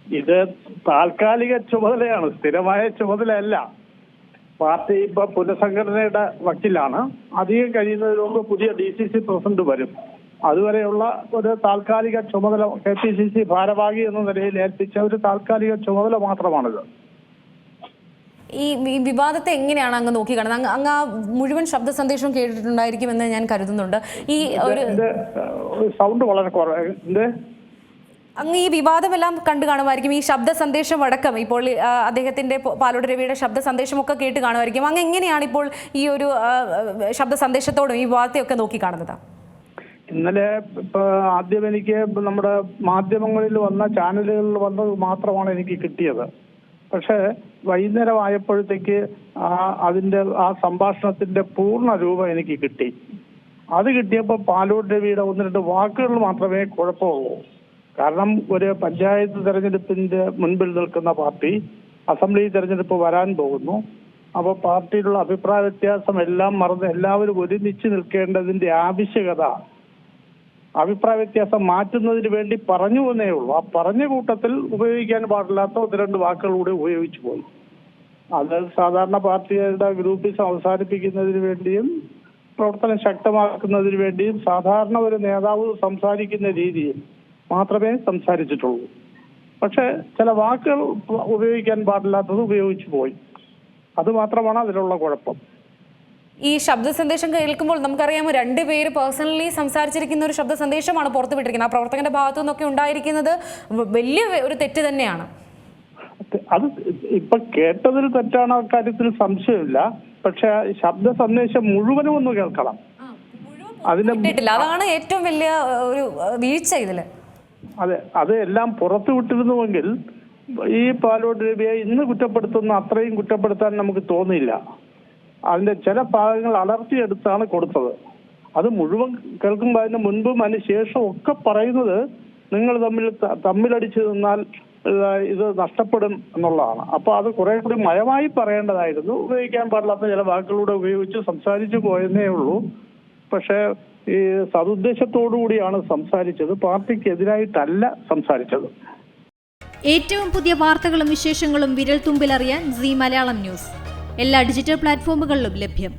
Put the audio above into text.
ഇത് താൽക്കാലിക ചുമതലയാണ്, സ്ഥിരമായ ചുമതലയല്ല. പാർട്ടി ഇപ്പൊ പുനഃസംഘടനയുടെ വക്കിലാണ്. അധികം കഴിയുന്നതിന് മുമ്പ് പുതിയ DCC പ്രസിഡന്റ് വരും. അതുവരെയുള്ള ഒരു താൽക്കാലിക ചുമതല KPCC ഭാരവാഹി എന്ന നിലയിൽ ഏൽപ്പിച്ച ഒരു താൽക്കാലിക ചുമതല മാത്രമാണിത്. ഈ വിവാദത്തെ എങ്ങനെയാണ് അങ്ങ് നോക്കി കാണുന്നത്? അങ്ങ് ആ മുഴുവൻ ശബ്ദ സന്ദേശവും കേട്ടിട്ടുണ്ടായിരിക്കുമെന്ന് ഞാൻ കരുതുന്നുണ്ട്. ഈ ഒരു സൗണ്ട് വളരെ കുറവ്. അങ്ങ് ഈ വിവാദമെല്ലാം കണ്ടു കാണുമായിരിക്കും. ഈ ശബ്ദ സന്ദേശം അടക്കം ഇപ്പോൾ അദ്ദേഹത്തിന്റെ പാലോട് രവിയുടെ ശബ്ദ സന്ദേശമൊക്കെ കേട്ട് കാണുമായിരിക്കും. അങ്ങ് എങ്ങനെയാണ് ഇപ്പോൾ ഈ ഒരു ശബ്ദ സന്ദേശത്തോടും ഈ വിവാദത്തെയൊക്കെ നോക്കി കാണുന്നത്? ഇന്നലെ ആദ്യം എനിക്ക് നമ്മുടെ മാധ്യമങ്ങളിൽ വന്ന ചാനലുകളിൽ വന്നത് മാത്രമാണ് എനിക്ക് കിട്ടിയത്. പക്ഷേ വൈകുന്നേരം ആയപ്പോഴത്തേക്ക് അതിന്റെ ആ സംഭാഷണത്തിന്റെ പൂർണ്ണ രൂപം എനിക്ക് കിട്ടി. അത് കിട്ടിയപ്പോൾ പാലോട് രവിയുടെ 1-2 വാക്കുകൾ മാത്രമേ കുഴപ്പമുള്ളൂ. കാരണം ഒരു പഞ്ചായത്ത് തെരഞ്ഞെടുപ്പിന്റെ മുൻപിൽ നിൽക്കുന്ന പാർട്ടി അസംബ്ലി തെരഞ്ഞെടുപ്പ് വരാൻ പോകുന്നു. അപ്പോൾ പാർട്ടിയിലുള്ള അഭിപ്രായ വ്യത്യാസം എല്ലാം മറന്ന് എല്ലാവരും ഒരുമിച്ച് നിൽക്കേണ്ടതിന്റെ ആവശ്യകത അഭിപ്രായ വ്യത്യാസം മാറ്റുന്നതിന് വേണ്ടി പറഞ്ഞു എന്നേ ഉള്ളൂ. ആ പറഞ്ഞ കൂട്ടത്തിൽ ഉപയോഗിക്കാൻ പാടില്ലാത്ത 1-2 വാക്കുകൾ കൂടി ഉപയോഗിച്ചു പോയി. അത് സാധാരണ പാർട്ടിയുടെ ഗ്രൂപ്പിൽ അവസാനിപ്പിക്കുന്നതിന് വേണ്ടിയും പ്രവർത്തനം ശക്തമാക്കുന്നതിന് വേണ്ടിയും സാധാരണ ഒരു നേതാവ് സംസാരിക്കുന്ന രീതിയിൽ മാത്രമേ സംസാരിച്ചിട്ടുള്ളൂ. പക്ഷെ ചില വാക്കുകൾ ഉപയോഗിക്കാൻ പാടില്ലാത്തത് ഉപയോഗിച്ചു പോയി. അത് മാത്രമാണ് അതിലുള്ള കുഴപ്പം. ഈ ശബ്ദ സന്ദേശം കേൾക്കുമ്പോൾ നമുക്കറിയാമോ, 2 പേര് പേഴ്സണലി സംസാരിച്ചിരിക്കുന്ന ഒരു ശബ്ദ സന്ദേശമാണ് പുറത്തുവിട്ടിരിക്കുന്നത്. ആ പ്രവർത്തകന്റെ ഭാഗത്തു നിന്നൊക്കെ ഉണ്ടായിരിക്കുന്നത് വലിയ ഒരു തെറ്റ് തന്നെയാണ്. അത് ഇപ്പൊ കേട്ടതിൽ തെറ്റാണ്, അക്കാര്യത്തിൽ സംശയമില്ല. പക്ഷെ ശബ്ദ സന്ദേശം മുഴുവനും ഒന്ന് കേൾക്കണം. അതാണ് ഏറ്റവും വലിയ ഒരു വീഴ്ച ഇതില്. അതെ, അത് എല്ലാം പുറത്തു വിട്ടിരുന്നുവെങ്കിൽ ഈ പാലോട് രവിയെ ഇന്ന് കുറ്റപ്പെടുത്തുന്ന അത്രയും കുറ്റപ്പെടുത്താൻ നമുക്ക് തോന്നിയില്ല. അതിന്റെ ചില ഭാഗങ്ങൾ അടർത്തിയെടുത്താണ് കൊടുത്തത്. അത് മുഴുവൻ കേൾക്കുമ്പോൾ അതിന് മുൻപും അതിന് ശേഷവും ഒക്കെ പറയുന്നത് നിങ്ങൾ തമ്മിലടിച്ചു നിന്നാൽ ഇത് നഷ്ടപ്പെടും എന്നുള്ളതാണ്. അപ്പൊ അത് കുറെ കൂടി മയമായി പറയേണ്ടതായിരുന്നു. ഉപയോഗിക്കാൻ പാടില്ലാത്ത ചില വാക്കുകളൂടെ ഉപയോഗിച്ച് സംസാരിച്ചു പോയെന്നേ ഉള്ളൂ. പക്ഷെ ഈ സതുദ്ദേശത്തോടു കൂടിയാണ് സംസാരിച്ചത്, പാർട്ടിക്കെതിരായിട്ടല്ല സംസാരിച്ചത്. ഏറ്റവും പുതിയ വാർത്തകളും വിശേഷങ്ങളും വിരൽ തുമ്പിലറിയാൻ സീ മലയാളം ന്യൂസ് എല്ലാ ഡിജിറ്റൽ പ്ലാറ്റ്ഫോമുകളിലും ലഭ്യം.